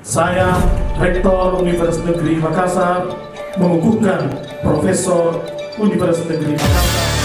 Saya, Rektor Universitas Negeri Makassar, mengukuhkan Profesor Universitas Negeri Makassar.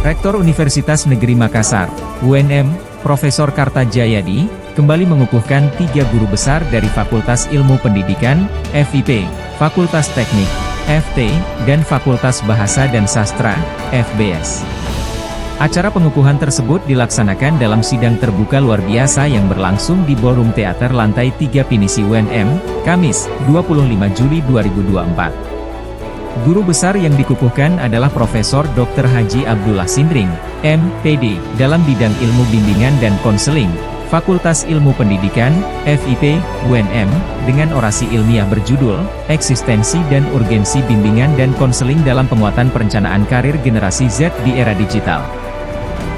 Rektor Universitas Negeri Makassar, UNM, Profesor Kartajayadi, kembali mengukuhkan 3 guru besar dari Fakultas Ilmu Pendidikan, FIP, Fakultas Teknik, FT, dan Fakultas Bahasa dan Sastra, FBS. Acara pengukuhan tersebut dilaksanakan dalam sidang terbuka luar biasa yang berlangsung di Ballroom Theater lantai 3 Pinisi UNM, Kamis, 25 Juli 2024. Guru besar yang dikukuhkan adalah Profesor Dr. Haji Abdullah Sindring, M.Pd, dalam bidang ilmu bimbingan dan konseling, Fakultas Ilmu Pendidikan, FIP, UNM, dengan orasi ilmiah berjudul, Eksistensi dan Urgensi Bimbingan dan Konseling dalam Penguatan Perencanaan Karir Generasi Z di Era Digital.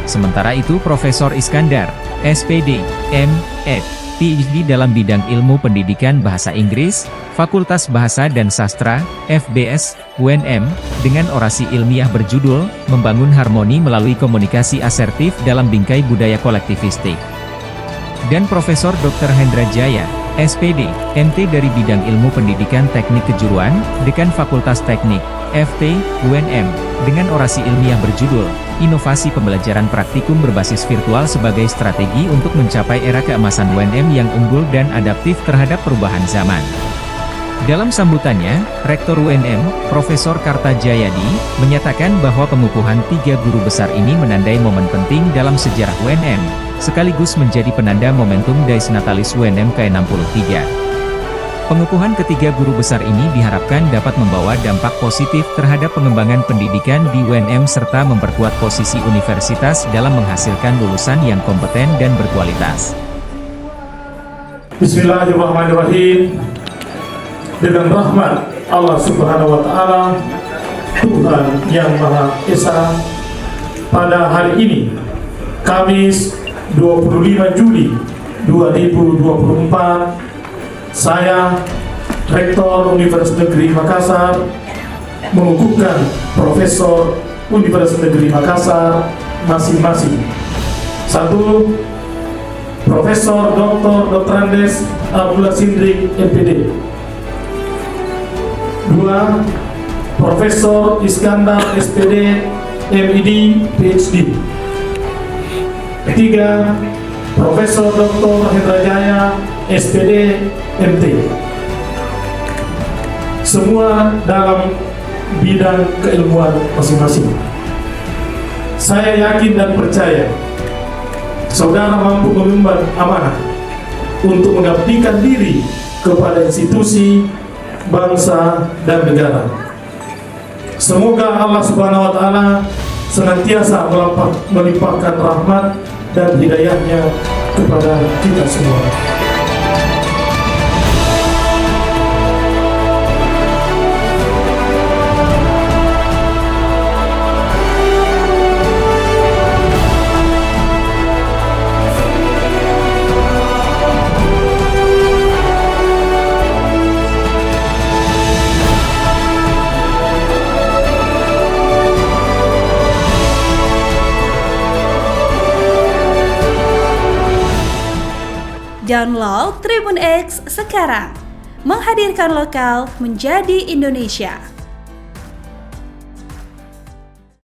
Sementara itu Profesor Iskandar, SPD, M.Ed, PhD dalam bidang ilmu pendidikan bahasa Inggris, Fakultas Bahasa dan Sastra, FBS, UNM, dengan orasi ilmiah berjudul, Membangun Harmoni Melalui Komunikasi Asertif dalam Bingkai Budaya Kolektivistik. Dan Profesor Dr. Hendra Jaya, SPD, MT dari bidang ilmu pendidikan teknik kejuruan, Dekan Fakultas Teknik, FT, UNM, dengan orasi ilmiah berjudul, Inovasi Pembelajaran Praktikum Berbasis Virtual sebagai Strategi untuk Mencapai Era Keemasan UNM yang Unggul dan Adaptif Terhadap Perubahan Zaman. Dalam sambutannya, Rektor UNM, Profesor Kartajayadi, menyatakan bahwa pengukuhan 3 guru besar ini menandai momen penting dalam sejarah UNM, sekaligus menjadi penanda momentum Dies Natalis UNM ke-63. Pengukuhan ketiga guru besar ini diharapkan dapat membawa dampak positif terhadap pengembangan pendidikan di UNM serta memperkuat posisi universitas dalam menghasilkan lulusan yang kompeten dan berkualitas. Bismillahirrahmanirrahim. Dengan rahmat Allah Subhanahu wa Ta'ala, Tuhan yang Maha Esa, pada hari ini, Kamis 25 Juli 2024, saya, Rektor Universitas Negeri Makassar, mengukuhkan Profesor Universitas Negeri Makassar masing-masing. 1. Profesor Dr. Andes Abdullah Sindring, MPD. 2. Profesor Iskandar, SPD, MID, PhD. 3. Profesor Dr. Hendra Jaya, SPD, MT. Semua dalam bidang keilmuan masing-masing. Saya yakin dan percaya saudara mampu mengemban amanah untuk mengabdikan diri kepada institusi, bangsa, dan negara. Semoga Allah Subhanahu wa Ta'ala senantiasa melimpahkan rahmat dan hidayahnya kepada kita semua. Download Tribun X sekarang, menghadirkan lokal menjadi Indonesia.